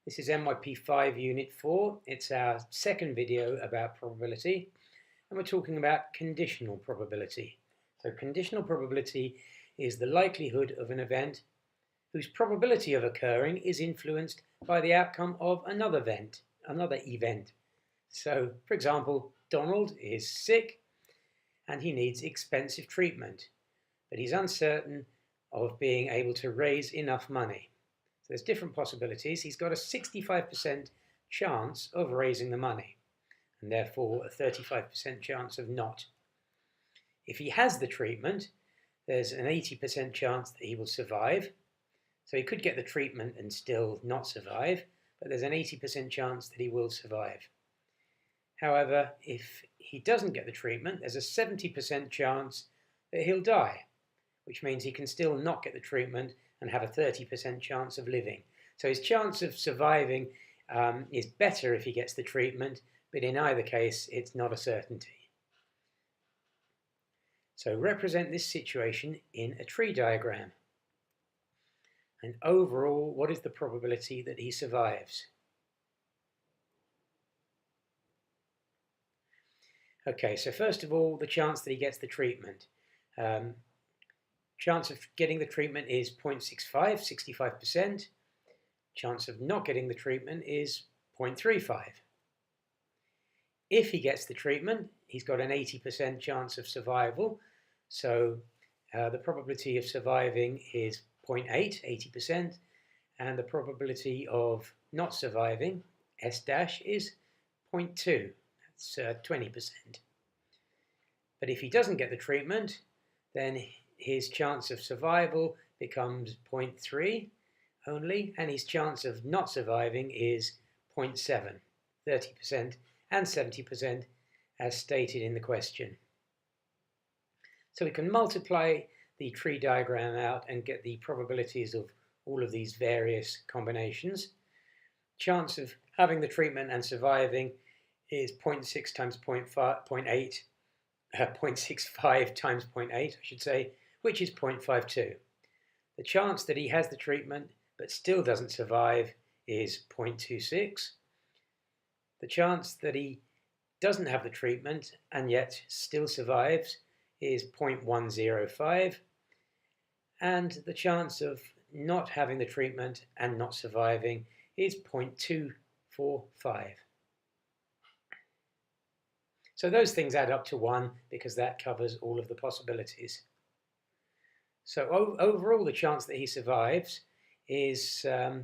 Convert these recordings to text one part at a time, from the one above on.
This is MYP5 Unit 4. It's our second video about probability, and we're talking about conditional probability. So conditional probability is the likelihood of an event whose probability of occurring is influenced by the outcome of another event. So, for example, Donald is sick and he needs expensive treatment, but he's uncertain of being able to raise enough money. So there's different possibilities. He's got a 65% chance of raising the money, and therefore a 35% chance of not. If he has the treatment, there's an 80% chance that he will survive. So he could get the treatment and still not survive, but there's an 80% chance that he will survive. However, if he doesn't get the treatment, there's a 70% chance that he'll die, which means he can still not get the treatment and have a 30% chance of living. So his chance of surviving is better if he gets the treatment, but in either case, it's not a certainty. So represent this situation in a tree diagram. And overall, what is the probability that he survives? Okay, so first of all, the chance that he gets the treatment. Chance of getting the treatment is 0.65, 65%. Chance of not getting the treatment is 0.35. If he gets the treatment, he's got an 80% chance of survival. So the probability of surviving is 0.8, 80%. And the probability of not surviving, S dash, is 0.2. That's 20%. But if he doesn't get the treatment, then his chance of survival becomes 0.3 only, and his chance of not surviving is 0.7, 30% and 70% as stated in the question. So we can multiply the tree diagram out and get the probabilities of all of these various combinations. Chance of having the treatment and surviving is 0.6 times 0.8, 0.65 times 0.8, I should say, which is 0.52. The chance that he has the treatment but still doesn't survive is 0.26. The chance that he doesn't have the treatment and yet still survives is 0.105. And the chance of not having the treatment and not surviving is 0.245. So those things add up to 1 because that covers all of the possibilities. So overall, the chance that he survives is, well,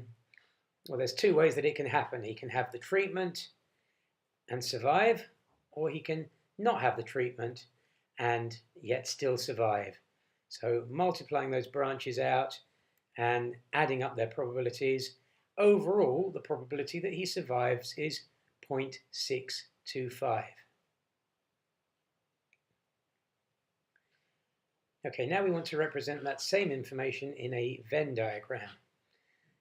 there's two ways that it can happen. He can have the treatment and survive, or he can not have the treatment and yet still survive. So multiplying those branches out and adding up their probabilities, overall, the probability that he survives is 0.625. Okay, now we want to represent that same information in a Venn diagram.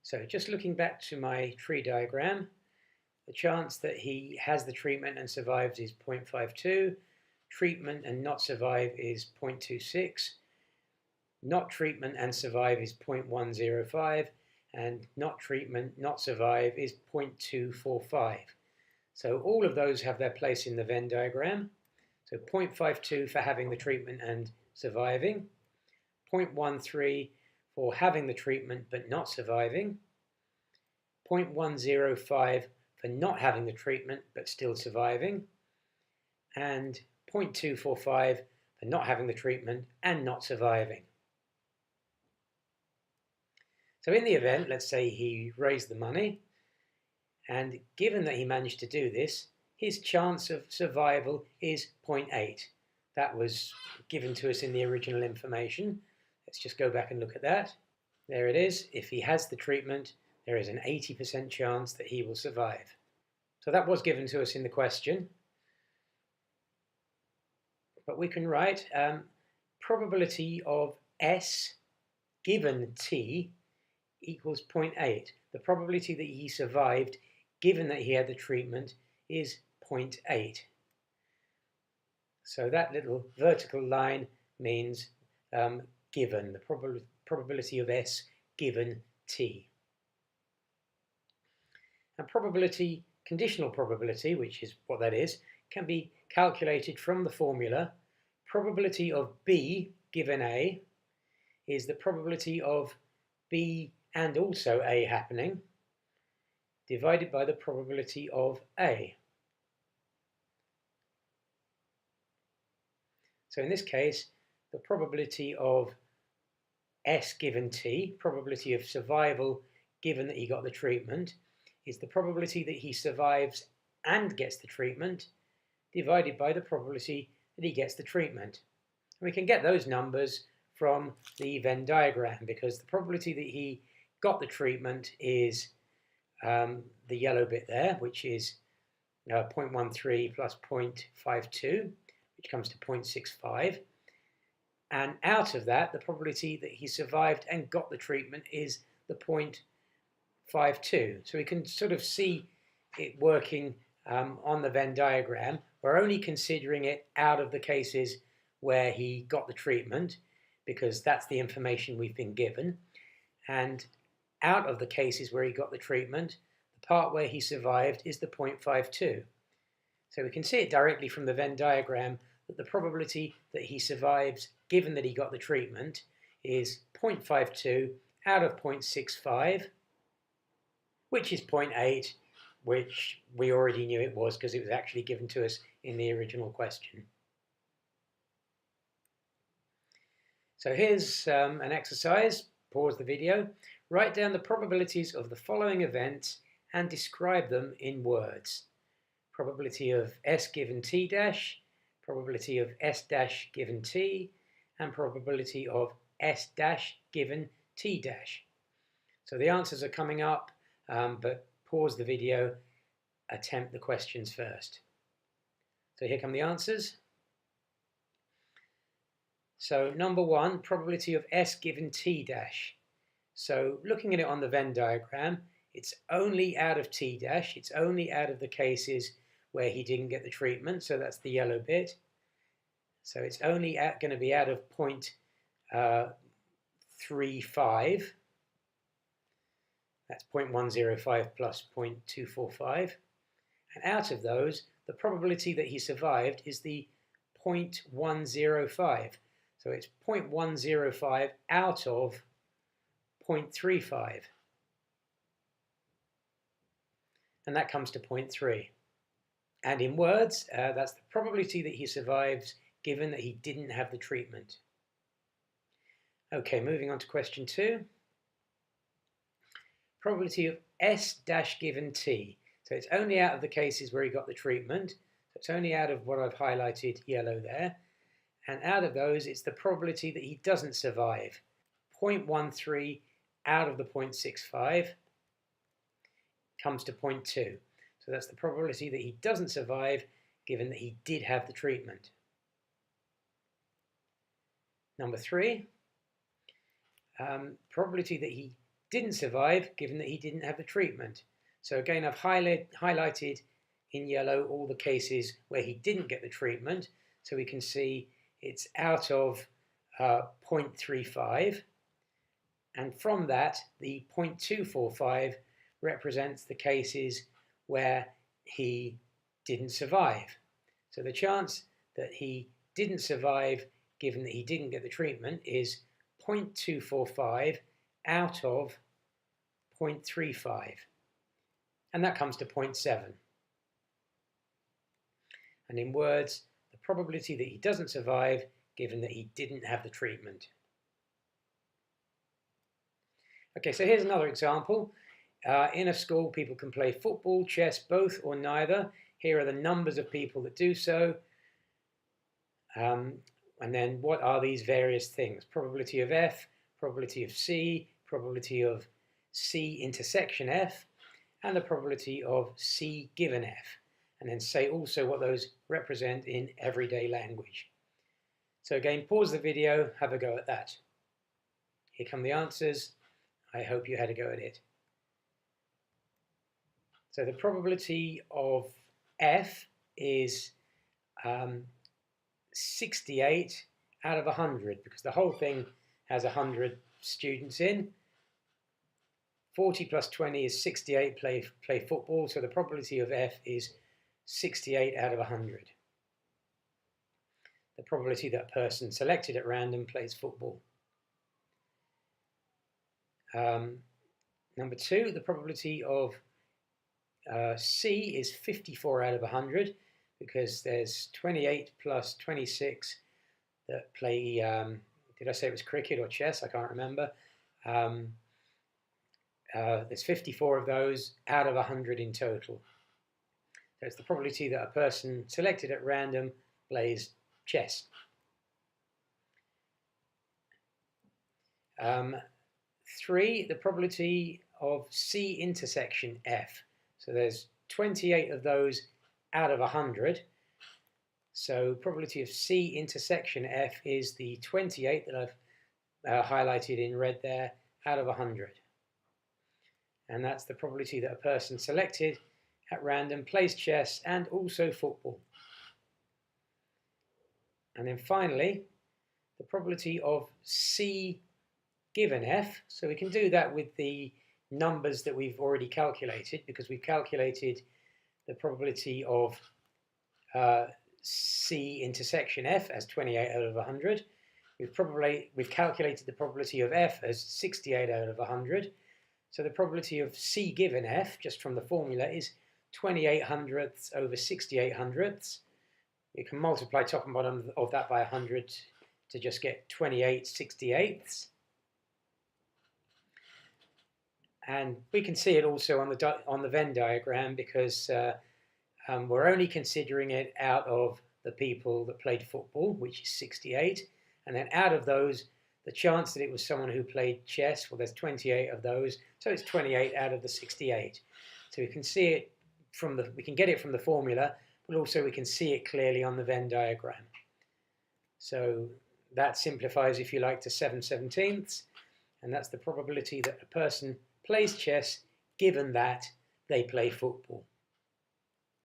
So just looking back to my tree diagram, the chance that he has the treatment and survives is 0.52, treatment and not survive is 0.26, not treatment and survive is 0.105, and not treatment, not survive is 0.245. So all of those have their place in the Venn diagram. So 0.52 for having the treatment and surviving, 0.13 for having the treatment but not surviving, 0.105 for not having the treatment but still surviving, and 0.245 for not having the treatment and not surviving. So in the event, let's say he raised the money, and given that he managed to do this, his chance of survival is 0.8. That was given to us in the original information. Let's just go back and look at that. There it is. If he has the treatment, there is an 80% chance that he will survive. So that was given to us in the question. But we can write probability of S given T equals 0.8. The probability that he survived, given that he had the treatment, is 0.8. So that little vertical line means given, the probability of S given T. And probability, conditional probability, which is what that is, can be calculated from the formula. Probability of B given A is the probability of B and also A happening divided by the probability of A. So in this case, the probability of S given T, probability of survival given that he got the treatment, is the probability that he survives and gets the treatment divided by the probability that he gets the treatment. And we can get those numbers from the Venn diagram because the probability that he got the treatment is the yellow bit there, which is 0.13 plus 0.52, which comes to 0.65. And out of that, the probability that he survived and got the treatment is the 0.52. So we can sort of see it working on the Venn diagram. We're only considering it out of the cases where he got the treatment because that's the information we've been given. And out of the cases where he got the treatment, the part where he survived is the 0.52. So we can see it directly from the Venn diagram that the probability that he survives given that he got the treatment is 0.52 out of 0.65, which is 0.8, which we already knew it was because it was actually given to us in the original question. So here's an exercise. Pause the video. Write down the probabilities of the following events and describe them in words. Probability of S given T dash, probability of S dash given T, and probability of S dash given T dash. So the answers are coming up, but pause the video, attempt the questions first. So here come the answers. So number one, probability of S given T dash. So looking at it on the Venn diagram, it's only out of T dash, it's only out of the cases where he didn't get the treatment, so that's the yellow bit. So it's only going to be out of 0.35. That's 0.105 plus 0.245. And out of those, the probability that he survived is the 0.105. So it's 0.105 out of 0.35. And that comes to 0.3. And in words, that's the probability that he survives given that he didn't have the treatment. Okay, moving on to question 2. Probability of S dash given T. So it's only out of the cases where he got the treatment. So it's only out of what I've highlighted yellow there. And out of those, it's the probability that he doesn't survive. 0.13 out of the 0.65 comes to 0.2. So that's the probability that he doesn't survive given that he did have the treatment. Number 3, probability that he didn't survive given that he didn't have the treatment. So again, I've highlighted in yellow all the cases where he didn't get the treatment. So we can see it's out of 0.35. And from that, the 0.245 represents the cases where he didn't survive. So the chance that he didn't survive given that he didn't get the treatment is 0.245 out of 0.35. And that comes to 0.7. And in words, the probability that he doesn't survive given that he didn't have the treatment. Okay, so here's another example. In a school, people can play football, chess, both or neither. Here are the numbers of people that do so. And then what are these various things? Probability of F, probability of C, probability of C intersection F, and the probability of C given F. And then say also what those represent in everyday language. So again, pause the video, have a go at that. Here come the answers. I hope you had a go at it. So the probability of F is 68 out of 100 because the whole thing has 100 students in. 40 plus 20 is 68 play football, so the probability of F is 68 out of 100. The probability that a person selected at random plays football. Number 2, the probability of C is 54 out of 100, because there's 28 plus 26 that play, did I say it was cricket or chess? I can't remember. There's 54 of those out of 100 in total. So it's the probability that a person selected at random plays chess. 3, the probability of C intersection F. So there's 28 of those out of 100. So probability of C intersection F is the 28 that I've highlighted in red there out of 100. And that's the probability that a person selected at random plays chess and also football. And then finally, the probability of C given F. So we can do that with the numbers that we've already calculated, because we've calculated the probability of C intersection F as 28 out of 100. We've calculated the probability of F as 68 out of 100. So the probability of C given F, just from the formula, is 28 hundredths over 68 hundredths. You can multiply top and bottom of that by 100 to just get 28 68ths. And we can see it also on the Venn diagram, because we're only considering it out of the people that played football, which is 68. And then out of those, the chance that it was someone who played chess, well, there's 28 of those, so it's 28 out of the 68. So we can see it we can get it from the formula, but also we can see it clearly on the Venn diagram. So that simplifies, if you like, to 7/17, and that's the probability that a person plays chess given that they play football.